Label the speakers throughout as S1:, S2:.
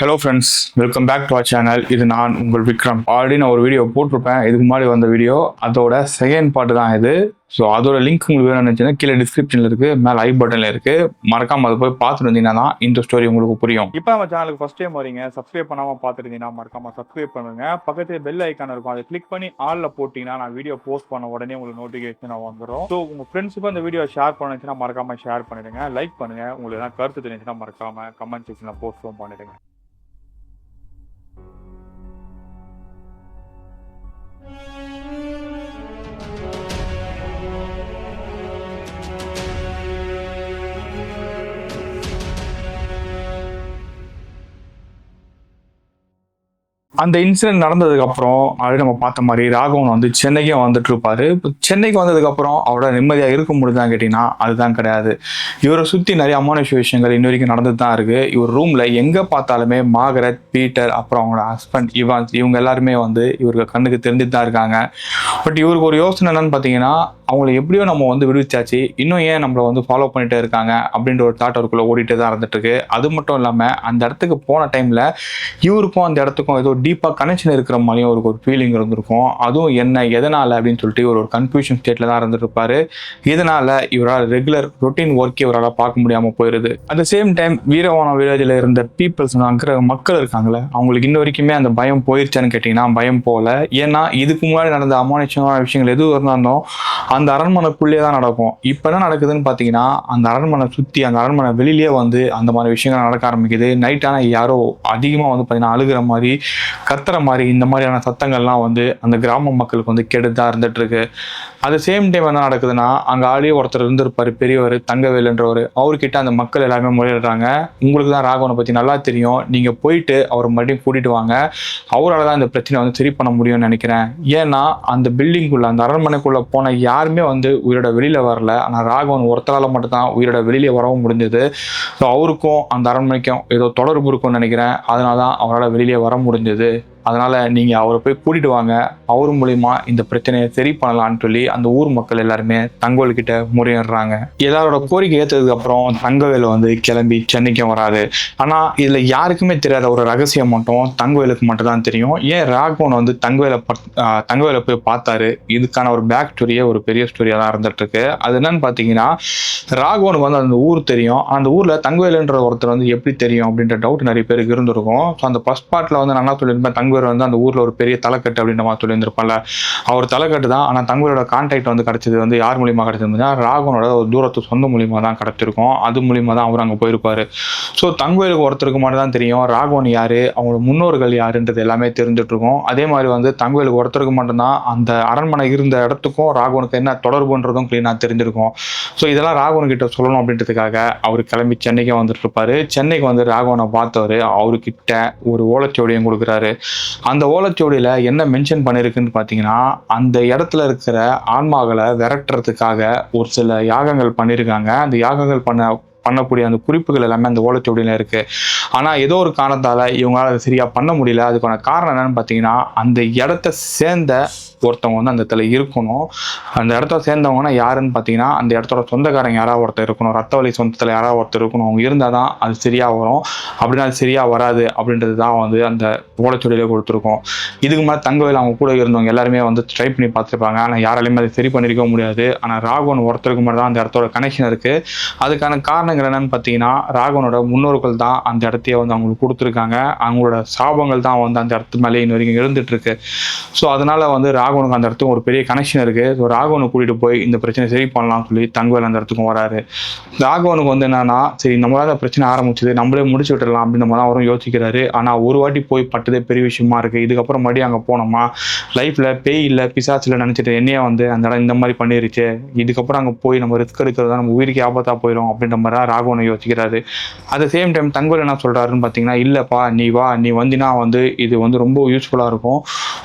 S1: Hello friends, welcome back to our channel. இது நான் உங்கள் விக்ரம். ஆல்ரெடி நான் ஒரு வீடியோ போட்டிருப்பேன். இதுக்கு முன்னாடி வந்த வீடியோ அதோட செகண்ட் பார்ட் தான் இது. ஸோ அதோட லிங்க் உங்களுக்கு வேணும்னு நினச்சிங்கன்னா கீழே டிஸ்கிரிப்ஷனில் இருக்குது, மேலே ஐ பட்டனில் இருக்குது. மறக்காமல் அதை போய் பார்த்துட்டு வந்தீங்கன்னா தான் இந்த ஸ்டோரி உங்களுக்கு புரியும். இப்போ நம்ம சேனலுக்கு ஃபஸ்ட் டைம் வரீங்க, சப்ஸ்கிரைப் பண்ணாமல் பார்த்துருந்தீங்கன்னா மறக்காமல் சப்ஸ்கிரைப் பண்ணுங்க. பக்கத்தில் பெல் ஐக்கான் இருக்கும், அதை கிளிக் பண்ணி ஆலில் போட்டிங்கன்னா நான் வீடியோ போஸ்ட் பண்ண உடனே உங்களுக்கு நோட்டிஃபிகேஷன் வந்துடும். ஸோ உங்கள் ஃப்ரெண்ட்ஸுக்கும் அந்த வீடியோ ஷேர் பண்ணுச்சுன்னா மறக்காமல் ஷேர் பண்ணிடுங்க, லைக் பண்ணுங்கள். உங்களுக்கு எதாவது கருத்து தெரிஞ்சுன்னா மறக்காமல் கமெண்ட் செக்ஷனில் போஸ்ட்டும் பண்ணிடுங்க. அந்த இன்சிடென்ட் நடந்ததுக்கு அப்புறம் ஆல்ரெடி நம்ம பார்த்த மாதிரி ராகவன் வந்து சென்னைக்கே வந்துட்டு இருப்பாரு. இப்போ சென்னைக்கு வந்ததுக்கு அப்புறம் அவரோட நிம்மதியாக இருக்க முடியுதான்னு கேட்டிங்கன்னா அதுதான் கிடையாது. இவரை சுற்றி நிறைய அமானுஷ விஷயங்கள் இன்ன வரைக்கும் நடந்துட்டு தான் இருக்கு. இவர் ரூம்ல எங்கே பார்த்தாலுமே மார்கரெட், பீட்டர், அப்புறம் அவங்களோட ஹஸ்பண்ட் இவான்ஸ், இவங்க எல்லாருமே வந்து இவருக்கு கண்ணுக்கு தெரிஞ்சுட்டு தான் இருக்காங்க. பட் இவருக்கு ஒரு யோசனை என்னன்னு பார்த்தீங்கன்னா, அவங்கள எப்படியோ நம்ம வந்து விடுவிச்சாச்சு, இன்னும் ஏன் நம்மளை வந்து ஃபாலோ பண்ணிட்டே இருக்காங்க அப்படின்ற ஒரு தாட் அவருக்குள்ள ஓடிட்டே தான் இருந்துட்டு இருக்கு. அது மட்டும் இல்லாமல் அந்த இடத்துக்கு போன டைம்ல இவருக்கும் அந்த இடத்துக்கும் ஏதோ டீப்பாக கனெக்ஷன் இருக்கிற மாதிரியும் அவருக்கு ஒரு ஃபீலிங் இருந்திருக்கும். அதுவும் என்ன எதனால் அப்படின்னு சொல்லிட்டு ஒரு கன்ஃபியூஷன் ஸ்டேட்டில் தான் இருந்துட்டு இருப்பாரு. இதனால இவரால் ரெகுலர் ரொட்டீன் ஒர்க்கே இவரால் பார்க்க முடியாமல் போயிடுது. அட் சேம் டைம் வீரவானம் வில்லேஜில் இருந்த பீப்புள்ஸ், அங்கே மக்கள் இருக்காங்களே, அவங்களுக்கு இன்ன வரைக்குமே அந்த பயம் போயிடுச்சான்னு கேட்டிங்கன்னா பயம் போகல. ஏன்னா இதுக்கு முன்னாடி நடந்த அமானுஷமான விஷயங்கள் எதுவும் இருந்தாலும் அந்த அரண்மனைக்குள்ளேயே தான் நடக்கும். இப்போ என்ன நடக்குதுன்னு பார்த்தீங்கன்னா, அந்த அரண்மனை சுற்றி அந்த அரண்மனை வெளியிலேயே வந்து அந்த மாதிரி விஷயங்கள் நடக்க ஆரம்பிக்குது. நைட் ஆனால் யாரோ அதிகமாக வந்து பார்த்தீங்கன்னா அழுகிற மாதிரி, கத்துற மாதிரி, இந்த மாதிரியான சத்தங்கள்லாம் வந்து அந்த கிராம மக்களுக்கு வந்து கெடுதா இருந்துட்டு இருக்கு. அது சேம் டைம் என்ன நடக்குதுன்னா, அங்கே ஆடியோ ஒருத்தர் இருந்திருப்பாரு, பெரியவர் தங்கவேலுன்றவர். அவர்கிட்ட அந்த மக்கள் எல்லாருமே முறையிடுறாங்க, உங்களுக்கு தான் ராகவனை பற்றி நல்லா தெரியும், நீங்கள் போயிட்டு அவர் மறுபடியும் கூட்டிட்டு வாங்க, அவரால் தான் இந்த பிரச்சனை வந்து சரி பண்ண முடியும்னு நினைக்கிறேன். ஏன்னா அந்த பில்டிங்குள்ள அந்த அரண்மனைக்குள்ளே போன யாருமே வந்து உயிரோட வெளியில் வரல. ஆனால் ராகவன் ஒருத்தரால் மட்டும்தான் உயிரோட வெளியே வரவும் முடிஞ்சது. ஸோ அவருக்கும் அந்த அரண்மனைக்கும் ஏதோ தொடர்பு இருக்கும்னு நினைக்கிறேன். அதனால தான் அவரால் வெளியே வர முடிஞ்சது. அதனால் நீங்கள் அவரை போய் கூட்டிட்டு வாங்க, அவர் மூலிமா இந்த பிரச்சனையை சரி பண்ணலான்னு சொல்லி அந்த ஊர் மக்கள் எல்லாருமே தங்கவேலுக்கிட்ட முறையிடுறாங்க. எல்லாரோட கோரிக்கை ஏற்றதுக்கு அப்புறம் தங்கவேலு வந்து கிளம்பி சென்னைக்கும் வராது. ஆனால் இதில் யாருக்குமே தெரியாத ஒரு ரகசியம் மட்டும் தங்கவேலுக்கு மட்டும் தான் தெரியும். ஏன் ராகவன் வந்து தங்கவேலை போய் பார்த்தாரு, இதுக்கான ஒரு பேக் ஸ்டோரியே ஒரு பெரிய ஸ்டோரியாக தான் இருந்துட்டு இருக்கு. அது என்னன்னு பார்த்தீங்கன்னா, ராகவனுக்கு வந்து அந்த ஊர் தெரியும். அந்த ஊரில் தங்கவேலுன்ற ஒருத்தர் வந்து எப்படி தெரியும் அப்படின்ற டவுட் நிறைய பேருக்கு இருந்திருக்கும். ஸோ அந்த ஃபர்ஸ்ட் பார்ட்டில் வந்து நான் என்ன சொல்லியிருப்பேன், தங்கவேல் வந்து அந்த ஊரில் ஒரு பெரிய தலைக்கட்டு அப்படின்ற மாதிரி சொல்லியிருந்திருப்பான்ல, அவர் தலைக்கட்டு தான். ஆனால் தங்கவேலோட கான்டாக்ட் வந்து கிடைச்சது வந்து யார் மூலியமாக கிடைச்சிருந்தா, ராகவனோட ஒரு தூரத்து சொந்த மூலியமாக தான் கிடைச்சிருக்கும். அது மூலியமாக தான் அவர் அங்கே போயிருப்பாரு. ஸோ தங்கவேலுக்கு ஒருத்தருக்கு மட்டும் தான் தெரியும் ராகவன் யாரு, அவங்களோட முன்னோர்கள் யாருன்றது எல்லாமே தெரிஞ்சுட்டு இருக்கும். அதே மாதிரி வந்து தங்கவேலுக்கு ஒருத்தருக்கு மட்டும்தான் அந்த அரண்மனை இருந்த இடத்துக்கும் ராகவனுக்கு என்ன தொடர்புன்றதும் கிளீனாக தெரிஞ்சிருக்கும். ஸோ இதெல்லாம் ராகவன் கிட்ட சொல்லணும் அப்படின்றதுக்காக அவர் கிளம்பி சென்னைக்கு வந்துட்டு இருப்பாரு. சென்னைக்கு வந்து ராகவனை பார்த்தவர் அவர்கிட்ட ஒரு ஓலைச்சுவடியும் கொடுக்குறாரு. அந்த ஓலைச்சுவடியில் என்ன மென்ஷன் பண்ணியிருக்குன்னு பார்த்தீங்கன்னா, அந்த இடத்துல இருக்கிற ஆன்மாக்களை விரட்டுறதுக்காக ஒரு சில யாகங்கள் பண்ணியிருக்காங்க. அந்த யாகங்கள் பண்ணக்கூடிய அந்த குறிப்புகள் எல்லாமே அந்த ஓலைச்சுவடியில் இருக்கு. ஆனால் ஏதோ ஒரு காரணத்தால் இவங்களால அதை சரியா பண்ண முடியல. அதுக்கான காரணம் என்னன்னு பார்த்தீங்கன்னா, அந்த இடத்த சேர்ந்த ஒருத்தவங்க வந்து அந்த இடத்துல இருக்கணும். அந்த இடத்த சேர்ந்தவங்கன்னா யாருன்னு பார்த்தீங்கன்னா, அந்த இடத்தோட சொந்தக்காரங்க யாராவது ஒருத்தர் இருக்கணும், ரத்த வழி சொந்தத்தில் யாராவது ஒருத்தர் இருக்கணும். அவங்க இருந்தால் தான் அது சரியாக வரும். அப்படின்னா அது சரியாக வராது அப்படின்றது தான் வந்து அந்த ஓலைச்சுவடியிலே கொடுத்துருக்கோம். இதுக்கு மேலே தங்கவேல் அவங்க கூட இருந்தவங்க எல்லாருமே வந்து ட்ரை பண்ணி பார்த்துருப்பாங்க. ஆனால் யாராலையுமே அதை சரி பண்ணியிருக்க முடியாது. ஆனால் ராகவன் ஒருத்தருக்கு மட்டும் தான் அந்த இடத்தோட கனெக்ஷன் இருக்குது. அதுக்கான காரணங்கள் என்னன்னு பார்த்தீங்கன்னா, ராகவனோட முன்னோர்கள் தான் அந்த இடத்தையே வந்து அவங்களுக்கு கொடுத்துருக்காங்க. அவங்களோட சாபங்கள் தான் வந்து அந்த இடத்து மேலே இன்ன வரைக்கும் இருந்துட்டு இருக்கு. ஸோ அதனால வந்து ராகவனுக்கு அந்த இடத்துக்கு ஒரு பெரிய கனெக்ஷன் இருக்கு. ஸோ ராகவனை கூட்டிட்டு போய் இந்த பிரச்சனை சரி பண்ணலாம்னு சொல்லி தங்கவேல் அந்த இடத்துக்கும் வராரு. ராகவனுக்கு வந்து என்னன்னா, சரி நம்மளால அந்த பிரச்சனை ஆரம்பிச்சது, நம்மளே முடிச்சு விட்டுடலாம் அப்படின்ற மாதிரி அவரும் யோசிக்கிறாரு. ஆனால் ஒரு வாட்டி போய் பட்டதே பெரிய விஷயமா இருக்கு. இதுக்கப்புறம் மறுபடியும் அங்கே போனோமா, லைஃப்ல பேய் இல்லை பிசாசு இல்லை நினைச்சிட்டு என்னையே வந்து அந்த இடம் இந்த மாதிரி பண்ணிருச்சு, இதுக்கப்புறம் அங்கே போய் நம்ம ரிஸ்க் எடுக்கிறதா நம்ம உயிருக்கு ஆபத்தா போயிடும் அப்படின்ற மாதிரி ராகவனை யோசிக்கிறாரு. அட் சேம் டைம் தங்கவேல் என்ன சொல்றாருன்னு பார்த்தீங்கன்னா, இல்லப்பா நீ வா, நீ வந்தினா வந்து இது வந்து ரொம்ப யூஸ்ஃபுல்லா இருக்கும்.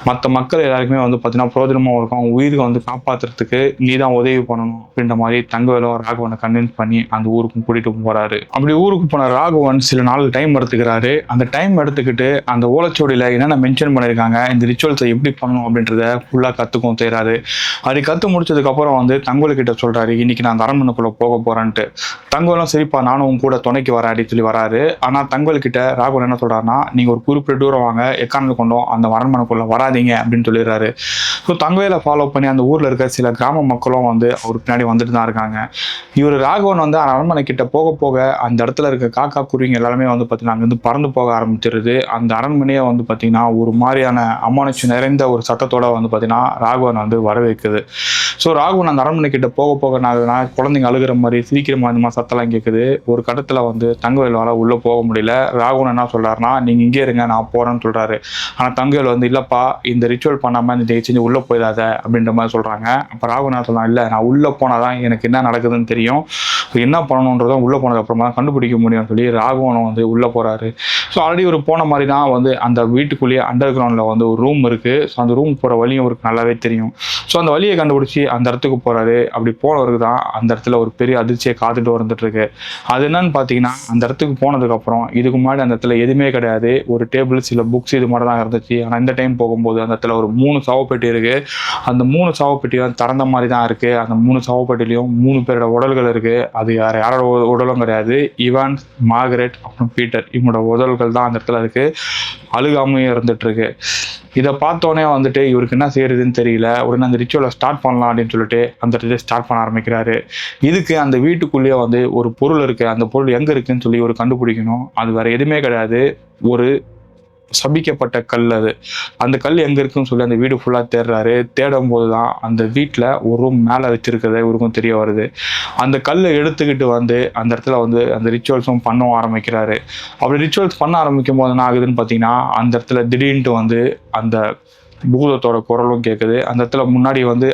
S1: மற்ற மக்கள் எல்லாருக்குமே வந்து பார்த்தீங்கன்னா பார்த்தீங்கன்னா பிரயோஜனமாக இருக்கும், உயிருக்கு வந்து காப்பாற்றுறதுக்கு நீ தான் உதவி பண்ணணும் அப்படின்ற மாதிரி தங்கவேலும் ராகவனை கன்வின்ஸ் பண்ணி அந்த ஊருக்கும் கூட்டிட்டு போறாரு. அப்படி ஊருக்கு போன ராகவன் சில நாள் டைம் எடுத்துக்கிறாரு. அந்த டைம் எடுத்துக்கிட்டு அந்த ஓலைச்சுவடியில் என்னென்ன மென்ஷன் பண்ணியிருக்காங்க, இந்த ரிச்சுவல்ஸை எப்படி பண்ணணும் அப்படின்றத ஃபுல்லாக கற்றுக்கும் செய்கிறாரு. அப்படி கற்று முடிச்சதுக்கப்புறம் வந்து தங்கவேலுக்கிட்ட சொல்கிறாரு, இன்னைக்கு நான் அந்த அரண்மனைக்குள்ளே போக போகிறேன்ட்டு. தங்கவேலும் சரிப்பா நானும் உங்க கூட துணைக்கு வரேன் அப்படின்னு சொல்லி வராரு. ஆனால் தங்கவேலுக்கிட்ட ராகவன் என்ன சொல்கிறாருன்னா, நீங்கள் ஒரு குறிப்பிட்ட தூரம் வாங்க, எக்காரணத்தை கொண்டும் அந்த அரண்மனைக்குள்ளே வராதீங்க அப்படின்னு சொல்லிடுறாரு. ஸோ தங்கவேலை ஃபாலோ பண்ணி அந்த ஊரில் இருக்க சில கிராம மக்களும் வந்து அவர் பின்னாடி வந்துட்டு தான் இருக்காங்க. இவர் ராகவன் வந்து அரண்மனை கிட்ட போக போக அந்த இடத்துல இருக்க காக்கா குருவிங்க எல்லாருமே வந்து பார்த்தீங்கன்னா அங்கேருந்து பறந்து போக ஆரம்பிச்சிருது. அந்த அரண்மனையை வந்து பார்த்தீங்கன்னா ஒரு மாதிரியான அமானுஷ்யம் நிறைந்த ஒரு சத்தத்தோட வந்து பார்த்தீங்கன்னா ராகவன் வந்து வரவேற்குது. ஸோ ராகவன் அந்த அரண்மனை கிட்ட போக போக நான் குழந்தைங்க அழுகிற மாதிரி சிரிக்கிற மாதிரி சத்தம்லாம் கேட்குது. ஒரு கட்டத்தில் வந்து தங்கவேலால் உள்ளே போக முடியல. ராகவன் என்ன சொல்கிறாருன்னா, நீங்கள் இங்கே இருங்க நான் போகிறேன்னு சொல்கிறாரு. ஆனால் தங்கவேல் வந்து இல்லைப்பா இந்த ரிச்சுவல் பண்ணாமல் இந்த செஞ்சு உள்ளே போயிடாத அப்படின்ற மாதிரி சொல்கிறாங்க. அப்போ ராகவன் என்ன சொல்கிறான், இல்லை நான் உள்ளே போனால் தான் எனக்கு என்ன நடக்குதுன்னு தெரியும், என்ன பண்ணணுன்றதும் உள்ளே போனதுக்கப்புறமா தான் கண்டுபிடிக்க முடியும்னு சொல்லி ராகவன் வந்து உள்ளே போகிறாரு. ஸோ ஆல்ரெடி ஒரு போன மாதிரி தான் வந்து அந்த வீட்டுக்குள்ளேயே அண்டர் கிரவுண்டில் வந்து ஒரு ரூம் இருக்குது. ஸோ அந்த ரூம் போகிற வழியும் அவருக்கு நல்லாவே தெரியும். ஸோ அந்த வழியை கண்டுபிடிச்சி அந்த இடத்துக்கு போகிறாரு. அப்படி போனவருக்கு தான் அந்த இடத்துல ஒரு பெரிய அதிர்ச்சியை காத்துட்டு வந்துட்டுருக்கு. அது என்னன்னு பார்த்தீங்கன்னா, அந்த இடத்துக்கு போனதுக்கப்புறம் இதுக்கு முன்னாடி அந்த இடத்துல எதுவுமே கிடையாது. ஒரு டேபிள் சில புக்ஸ் இது மாதிரி தான் இருந்துச்சு. ஆனால் இந்த டைம் போகும்போது அந்த இடத்துல ஒரு 3 சவப்பெட்டி இருக்குது. அந்த 3 சவப்பெட்டியும் திறந்த மாதிரி தான் இருக்குது. அந்த 3 சவப்பெட்டிலையும் 3 பேரோட உடல்கள் இருக்குது. அது யாரோட உடலும் கிடையாது. இவான்ஸ், மார்கரெட் அப்புறம் பீட்டர் இவங்களோட உடல்கள் தான் அந்த இடத்துல இருக்குது. அழுகாமையும் இருந்துட்டு இருக்கு. இதை பார்த்தோன்னே வந்துட்டு இவருக்கு என்ன செய்யறதுன்னு தெரியல. உடனே அந்த ரிச்சுவலை ஸ்டார்ட் பண்ணலாம் அப்படின்னு சொல்லிட்டு அந்த இடத்துல ஸ்டார்ட் பண்ண ஆரம்பிக்கிறாரு. இதுக்கு அந்த வீட்டுக்குள்ளேயே வந்து ஒரு பொருள் இருக்கு. அந்த பொருள் எங்க இருக்குன்னு சொல்லி ஒரு கண்டுபிடிக்கணும். அது வேற எதுவுமே கிடையாது, ஒரு சபிக்கப்பட்ட கல். அது அந்த கல் எங்க இருக்குன்னு சொல்லி அந்த வீடு ஃபுல்லா தேடுறாரு. தேடும் போது தான் அந்த வீட்டில் ஒரு ரூம் மேலே வச்சிருக்கிறத இவருக்கும் தெரிய வருது. அந்த கல்லை எடுத்துக்கிட்டு வந்து அந்த இடத்துல வந்து அந்த ரிச்சுவல்ஸும் பண்ண ஆரம்பிக்கிறாரு. அப்படி ரிச்சுவல்ஸ் பண்ண ஆரம்பிக்கும் போது என்ன ஆகுதுன்னு பார்த்தீங்கன்னா, அந்த இடத்துல திடீர்னு வந்து அந்த பூதத்தோட குரலும் கேட்குது. அந்த இடத்துல முன்னாடி வந்து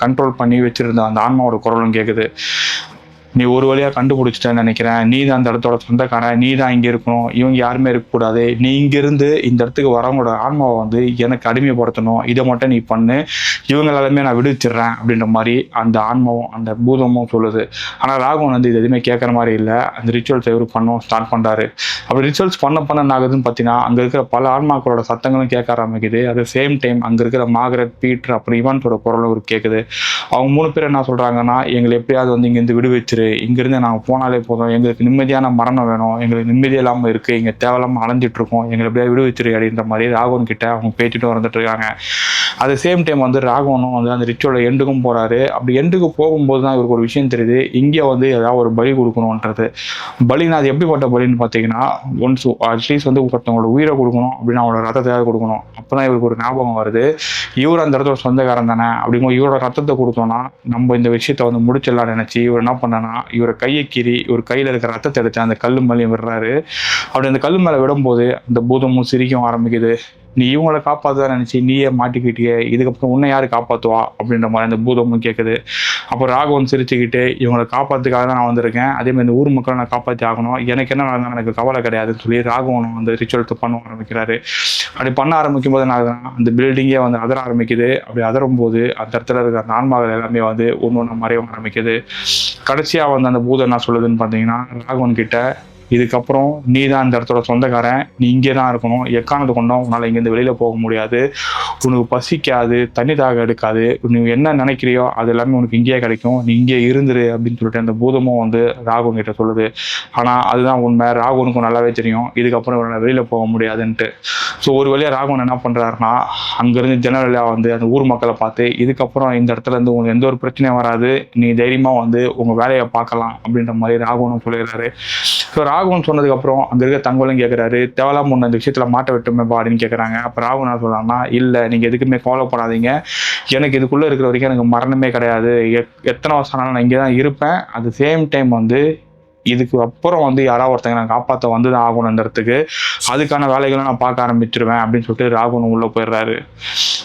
S1: கண்ட்ரோல் பண்ணி வச்சிருந்த அந்த ஆன்மாவோட குரலும் கேட்குது. நீ ஒரு வழியாக கண்டுபிடிச்சிட்டேன்னு நினைக்கிறேன், நீ தான் அந்த இடத்தோட சொந்தக்காரன், நீ தான் இங்கே இருக்கணும், இவங்க யாருமே இருக்கக்கூடாது, நீ இங்கேருந்து இந்த இடத்துக்கு வரவங்களோட ஆன்மாவை வந்து எனக்கு அடிமைப்படுத்தணும், இதை மட்டும் நீ பண்ணு, இவங்களாலுமே நான் விடுவிச்சிடுறேன் அப்படின்ற மாதிரி அந்த ஆன்மாவும் அந்த பூதமும் சொல்லுது. ஆனால் ராகவன் வந்து இது எதுவுமே கேட்குற மாதிரி இல்லை. அந்த ரிச்சுவல்ஸ் இவர் பண்ணவும் ஸ்டார்ட் பண்ணுறாரு. அப்படி ரிச்சுவல்ஸ் பண்ண என்ன ஆகுதுன்னு பார்த்தீங்கன்னா, அங்கே இருக்கிற பல ஆன்மாக்களோட சத்தங்களும் கேட்க ஆரம்பிக்குது. அட் சேம் டைம் அங்கே இருக்கிற மார்கரெட், பீட்டர் அப்புறம் இவான்ஸோட குரலும் இவருக்கு கேட்குது. அவங்க 3 பேர் என்ன சொல்கிறாங்கன்னா, எங்களை எப்படியாவது வந்து இங்கேருந்து விடுவிச்சிரு, இங்கிருந்து நாங்கள் போனாலே போதும், எங்களுக்கு நிம்மதியான மரணம் வேணும், எங்களுக்கு நிம்மதி இல்லாமல் இருக்கு, இங்கே தேவையில்லாமல் அலைஞ்சிட்டு இருக்கோம், எங்களை எப்படியாவது விடுவிச்சிரு அப்படின்ற மாதிரி ராகவன் கிட்ட அவங்க பேசிட்டு வந்துட்டு இருக்காங்க. அட் சேம் டைம் வந்து ராகவனும் வந்து அந்த ரிச்சுவலை எண்டுக்கும் போறாரு. அப்படி எண்டுக்கு போகும்போது தான் இவருக்கு ஒரு விஷயம் தெரியுது, இங்கே வந்து ஏதாவது ஒரு பலி கொடுக்கணுன்றது. பலினா அது எப்படிப்பட்ட பலின்னு பார்த்தீங்கன்னா, ஒன்ஸ் அட்லீஸ்ட் வந்து ஒருத்தவங்களோட உயிரை கொடுக்கணும் அப்படின்னா அவங்களோட ரத்தத்தையாவது கொடுக்கணும். அப்போதான் இவருக்கு ஒரு ஞாபகம் வருது, இவர் அந்த இடத்தோட சொந்தக்காரன் தானே, அப்படிங்கும்போது இவரோட ரத்தத்தை கொடுத்தோம்னா நம்ம இந்த விஷயத்த வந்து முடிச்சிடலாம்னு நினைச்சு இவர் என்ன பண்ணனா, இவரை கையை கீறி இவர் கையில் இருக்கிற ரத்தத்தை எடுத்து அந்த கல்லு மேலேயும் விடுறாரு. அப்படி அந்த கல்லு மேலே விடும்போது அந்த பூதமும் சிரிக்கும் ஆரம்பிக்குது. நீ இவங்களை காப்பாற்றுதான் நினச்சி நீயே மாட்டிக்கிட்டியே, இதுக்கப்புறம் உன்னை யார் காப்பாற்றுவா அப்படின்ற மாதிரி அந்த பூதமும் கேட்குது. அப்போ ராகவன் சிரிச்சுக்கிட்டு, இவங்களை காப்பாற்றுக்காக தான் நான் வந்திருக்கேன், அதேமாதிரி இந்த ஊர் மக்களை நான் காப்பாற்றி ஆகணும், எனக்கு என்ன நடந்தாலும் எனக்கு கவலை கிடையாதுன்னு சொல்லி ராகவனும் வந்து ரிச்சுவல்ஸ் பண்ண ஆரம்பிக்கிறாரு. அப்படி பண்ண ஆரம்பிக்கும் போது என்ன ஆகுதுன்னா, அந்த பில்டிங்கே வந்து அதர ஆரம்பிக்குது. அப்படி அதரும் போது அந்த இடத்துல இருக்கிற அந்த ஆன்மாக்கள் எல்லாமே வந்து ஒன்று ஒன்று மறைய ஆரம்பிக்குது. கடைசியாக வந்து அந்த பூதம் என்ன சொல்லுதுன்னு பார்த்தீங்கன்னா, ராகவன் கிட்ட, இதுக்கப்புறம் நீ தான் இந்த இடத்தோட சொந்தக்காரன், நீ இங்கே தான் இருக்கணும், எக்காரணத்தை கொண்டோம் உன்னால் இங்கேருந்து வெளியில் போக முடியாது, உனக்கு பசிக்காது, தண்ணி தாக எடுக்காது, நீ என்ன நினைக்கிறியோ அது எல்லாமே உனக்கு இங்கேயே கிடைக்கும், நீ இங்கே இருந்துரு அப்படின்னு சொல்லிட்டு அந்த பூதமும் வந்து ராகவன் கிட்ட சொல்லுது. ஆனால் அதுதான் உண்மை, ராகவனுக்கும் நல்லாவே தெரியும் இதுக்கப்புறம் இவனால் வெளியில் போக முடியாதுன்ட்டு. ஸோ ஒரு வழியாக ராகவன் என்ன பண்ணுறாருன்னா, அங்கேருந்து ஜெனரலாக வந்து அந்த ஊர் மக்களை பார்த்து, இதுக்கப்புறம் இந்த இடத்துல இருந்து உங்களுக்கு எந்த ஒரு பிரச்சனையும் வராது, நீ தைரியமாக வந்து உங்கள் வேலையை பார்க்கலாம் அப்படின்ற மாதிரி ராகவனும் சொல்லிடுறாரு. ஸோ ராகவன் சொன்னதுக்கப்புறம் அங்கே இருக்க தங்கவேலும் கேட்குறாரு, தேவலாம் முன்ன இந்த விஷயத்தில் மாட்ட விட்டுமே அப்படின்னு கேட்குறாங்க. அப்போ ராகவன் என்ன சொல்கிறாங்கன்னா, இல்லை நீங்கள் எதுக்குமே ஃபாலோ பண்ணாதீங்க, எனக்கு இதுக்குள்ளே இருக்கிற வரைக்கும் எனக்கு மரணமே கிடையாது, எத்தனை வருஷம் ஆனாலும் நான் இங்கே தான் இருப்பேன், அட் சேம் டைம் வந்து இதுக்கு அப்புறம் வந்து யாராவது ஒருத்தங்க நான் காப்பாற்ற வந்து தான் ஆகணுன்றதுக்கு அதுக்கான வேலைகளை நான் பார்க்க ஆரம்பிச்சிருவேன் அப்படின்னு சொல்லிட்டு ராகவன் உள்ளே போயிடுறாரு.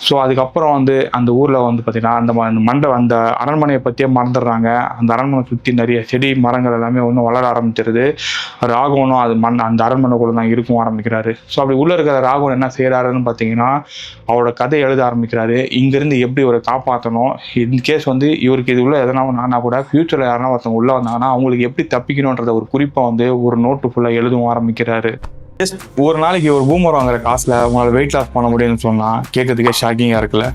S1: ஸோ அதுக்கப்புறம் வந்து அந்த ஊரில் வந்து பார்த்தீங்கன்னா அந்த அரண்மனையை பற்றியே மறந்துடுறாங்க. அந்த அரண்மனை சுற்றி நிறைய செடி மரங்கள் எல்லாமே ஒன்றும் வளர ஆரம்பிச்சிருது. ராகவனும் அந்த அரண்மனைக்குள்ள தான் இருக்கும் ஆரம்பிக்கிறாரு. ஸோ அப்படி உள்ளே இருக்கிற ராகவன் என்ன செய்கிறாருன்னு பார்த்தீங்கன்னா அவரோட கதை எழுத ஆரம்பிக்கிறாரு. இங்கேருந்து எப்படி இவரை காப்பாற்றணும், இன்கேஸ் வந்து இவருக்கு இது உள்ள எதனா நானா கூட ஃபியூச்சரில் யாருன்னா ஒருத்தவங்க உள்ளே வந்தாங்கன்னா அவங்களுக்கு எப்படி தப்பிக்கணுன்றத ஒரு குறிப்பாக வந்து ஒரு நோட்டு ஃபுல்லாக எழுதவும் ஆரம்பிக்கிறாரு. ஜஸ்ட் ஒரு நாளைக்கு ஒரு பூமர் வாங்குற காசுல உங்களால் வெயிட் லாஸ் பண்ண முடியும்னு சொன்னா கேட்கறதுக்கே ஷாக்கிங்கா இருக்குல்ல.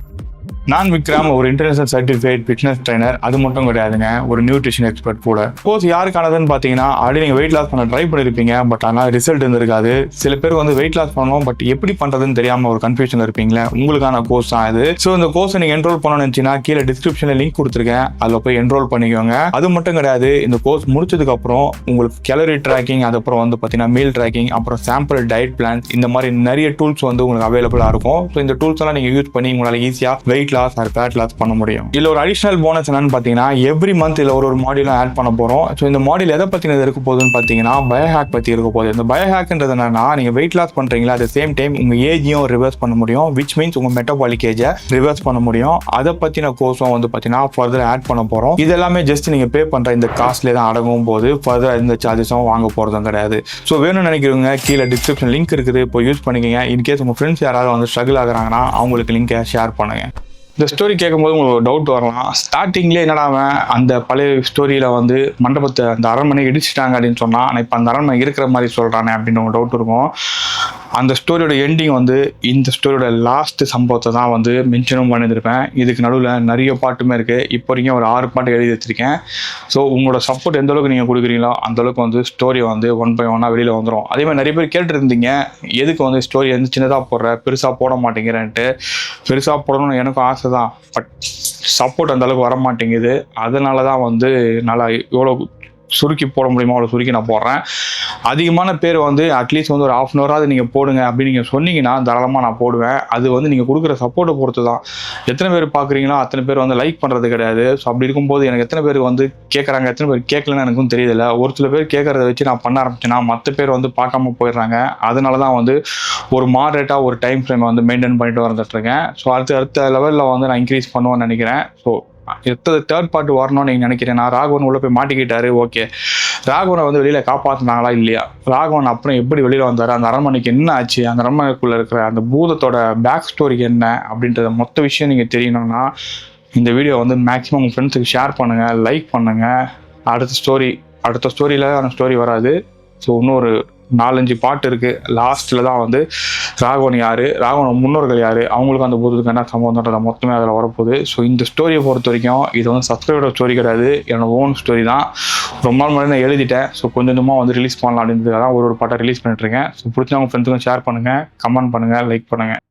S1: நான் விக்ரம் ஒரு இன்டர்நேஷனல் சர்டிஃபைட் ஃபிட்னஸ் ட்ரைனர். அது மட்டும் கிடையாதுங்க, ஒரு நியூட்ரிஷன் எக்ஸ்பர்ட் கூட. கோர்ஸ் யாருக்கானதுன்னு பார்த்தீங்கன்னா ஆல்ரெடி நீங்கள் வெயிட் லாஸ் பண்ண ட்ரை பண்ணியிருப்பீங்க, பட் ஆனால் ரிசல்ட் இருந்திருக்காது. சில பேர் வந்து வெயிட் லாஸ் பண்ணணும், பட் எப்படி பண்ணுறதுன்னு தெரியாமல் ஒரு கன்ஃபியூஷன் இருப்பீங்களே, உங்களுக்கான கோர்ஸ் தான் இது. ஸோ இந்த கோர்ஸை நீங்கள் என்ரோல் பண்ணணும்னு நினச்சின்னா கீழே டிஸ்கிரிப்ஷனில் லிங்க் கொடுத்துருக்கேன், அதில் போய் என்ரோல் பண்ணிக்கோங்க. அது மட்டும் கிடையாது, இந்த கோர்ஸ் முடிச்சதுக்கு அப்புறம் உங்களுக்கு கேலரி ட்ராக்கிங், அதுக்கப்புறம் வந்து பார்த்தீங்கன்னா மீல் ட்ராக்கிங், அப்புறம் சாம்பிள் டயட் பிளான்ஸ், இந்த மாதிரி நிறைய டூல்ஸ் வந்து உங்களுக்கு அவைலபிளாக இருக்கும். ஸோ இந்த டூல்ஸ் எல்லாம் நீங்கள் யூஸ் பண்ணி உங்களால் ஈஸியாக weight loss or fat loss பண்ண முடியும். இதுல ஒரு அடிஷனல் போனஸ் என்னன்னு பாத்தீங்கன்னா எவ்ரி மந்த் இதுல ஒரு மாடியூல் ஆட் பண்ண போறோம். ஸோ இந்த மாடியூல் எதை பத்தினது இருக்க போகுதுன்னு பாத்தீங்கன்னா பயோஹேக் பத்தி இருக்க போகுது. இந்த பயோஹேக்ன்றது என்னன்னா நீங்க வெயிட் லாஸ் பண்றீங்களா, அட் சேம் டைம் உங்க ஏஜையும் ரிவர்ஸ் பண்ண முடியும், விச் மீன்ஸ் உங்க மெட்டபாலிக் ஏஜை ரிவர்ஸ் பண்ண முடியும். அதை பத்தின கோர்ஸும் வந்து பாத்தீங்கன்னா ஃபர்தர் ஆட் பண்ண போறோம். இது எல்லாமே ஜஸ்ட் நீங்க பே பண்ற இந்த காஸ்ட்ல தான் அடங்கும் போது ஃபர்தர் இந்த சார்ஜஸும் வாங்க போறதும் கிடையாது. ஸோ வேணும்னு நினைக்கிறவங்க கீழே டிஸ்கிரிப்ஷன் லிங்க் இருக்குது, இப்போ யூஸ் பண்ணிக்கங்க. இன்கேஸ் உங்க ஃப்ரெண்ட்ஸ் யாராவது வந்து ஸ்ட்ரகிள் ஆகுறாங்கன்னா அவங்களுக்கு லிங்கை ஷேர் பண்ணுங்க. இந்த ஸ்டோரி கேட்கும்போது உங்களுக்கு டவுட் வரலாம், ஸ்டார்டிங்லேயே என்னடா அந்த பழைய ஸ்டோரியில் வந்து மண்டபத்தை அந்த அரண்மனை இடிச்சிட்டாங்க அப்படின்னு சொன்னால் ஆனால் இப்போ அந்த அரண்மனை இருக்கிற மாதிரி சொல்கிறானே அப்படின்னு உங்களுக்கு டவுட் இருக்கும். அந்த ஸ்டோரியோட எண்டிங் வந்து இந்த ஸ்டோரியோட லாஸ்ட் சம்பவத்தை தான் வந்து மென்ஷனும் பண்ணியிருப்பேன். இதுக்கு நடுவில் நிறைய பாட்டுமே இருக்குது. இப்போ வரைக்கும் ஒரு 6 பாட்டு எழுதி வச்சிருக்கேன். ஸோ உங்களோட சப்போர்ட் எந்த அளவுக்கு நீங்கள் கொடுக்குறீங்களோ அந்தளவுக்கு வந்து ஸ்டோரி வந்து 1 by 1 வெளியில் வந்துடும். அதே மாதிரி நிறைய பேர் கேட்டுருந்தீங்க, எதுக்கு வந்து ஸ்டோரி வந்து சின்னதாக போடுற, பெருசாக போட மாட்டேங்கிறேன்ட்டு. பெருசாக போடணும்னு எனக்கும் ஆசை தான், பட் சப்போர்ட் அந்த அளவுக்கு வர மாட்டேங்குது. அதனால தான் வந்து நல்லா எவ்வளோ சுருக்கி போட முடியுமோ அவ்வளோ சுருக்கி நான் போடுறேன். அதிகமான பேர் வந்து அட்லீஸ்ட் வந்து ஒரு 1/2 hour நீங்கள் போடுங்க அப்படின்னு நீங்கள் சொன்னீங்கன்னா தாராளமாக நான் போடுவேன். அது வந்து நீங்கள் கொடுக்குற சப்போர்ட்டை பொறுத்து தான். எத்தனை பேர் பார்க்குறீங்களோ அத்தனை பேர் வந்து லைக் பண்ணுறது கிடையாது. ஸோ அப்படி இருக்கும்போது எனக்கு எத்தனை பேர் வந்து கேட்குறாங்க, எத்தனை பேர் கேட்கலன்னு எனக்கும் தெரியல. ஒரு சில பேர் கேட்குறத வச்சு நான் பண்ண ஆரம்பிச்சேன்னா மற்ற பேர் வந்து பார்க்காம போயிடுறாங்க. அதனால தான் வந்து ஒரு மாடரேட்டாக ஒரு டைம் ஃப்ரேமை வந்து மெயின்டைன் பண்ணிட்டு வந்துட்டுருக்கேன். ஸோ அடுத்த லெவலில் வந்து நான் இன்க்ரீஸ் பண்ணுவேன்னு நினைக்கிறேன். ஸோ தேர்ட் பார்ட் வரணும்னு நீங்கள் நினைக்கிறேன். நான் ராகவன் உள்ள போய் மாட்டிக்கிட்டாரு, ஓகே, ராகவனை வந்து வெளியில் காப்பாற்றினாங்களா இல்லையா, ராகவன் அப்புறம் எப்படி வெளியில் வந்தார், அந்த அரண்மனைக்கு என்ன ஆச்சு, அந்த அரண்மனைக்குள்ளே இருக்கிற அந்த பூதத்தோட பேக் ஸ்டோரி என்ன அப்படின்றத மொத்த விஷயம் நீங்கள் தெரியணும்னா இந்த வீடியோ வந்து மேக்ஸிமம் உங்கள் ஃப்ரெண்ட்ஸுக்கு ஷேர் பண்ணுங்கள், லைக் பண்ணுங்கள். அடுத்த ஸ்டோரியில் ஸ்டோரி வராது. ஸோ இன்னொரு 4-5 பாட்டு இருக்குது. லாஸ்ட்டில் தான் வந்து ராகவன் யார், ராகவன் முன்னோர்கள் யார், அவங்களுக்கு அந்த பூதத்துக்கு என்ன சம்பவம்ன்றத மொத்தமே அதில் வரப்போகுது. ஸோ இந்த ஸ்டோரியை பொறுத்த வரைக்கும் இது வந்து சப்ஸ்கிரைபரோட ஸ்டோரி கிடையாது, என்னோட ஓன் ஸ்டோரி தான். ரொம்ப நாள் முன்னாடி நான் எழுதிட்டேன். ஸோ கொஞ்சமாக வந்து ரிலீஸ் பண்ணலாம் அப்படின்றதுக்காக தான் ஒரு பாட்டை ரிலீஸ் பண்ணிட்டுருக்கேன். ஸோ பிடிச்சவங்க ஃப்ரெண்ட்ஸுக்கும் ஷேர் பண்ணுங்கள், கமெண்ட் பண்ணுங்கள், லைக் பண்ணுங்கள்.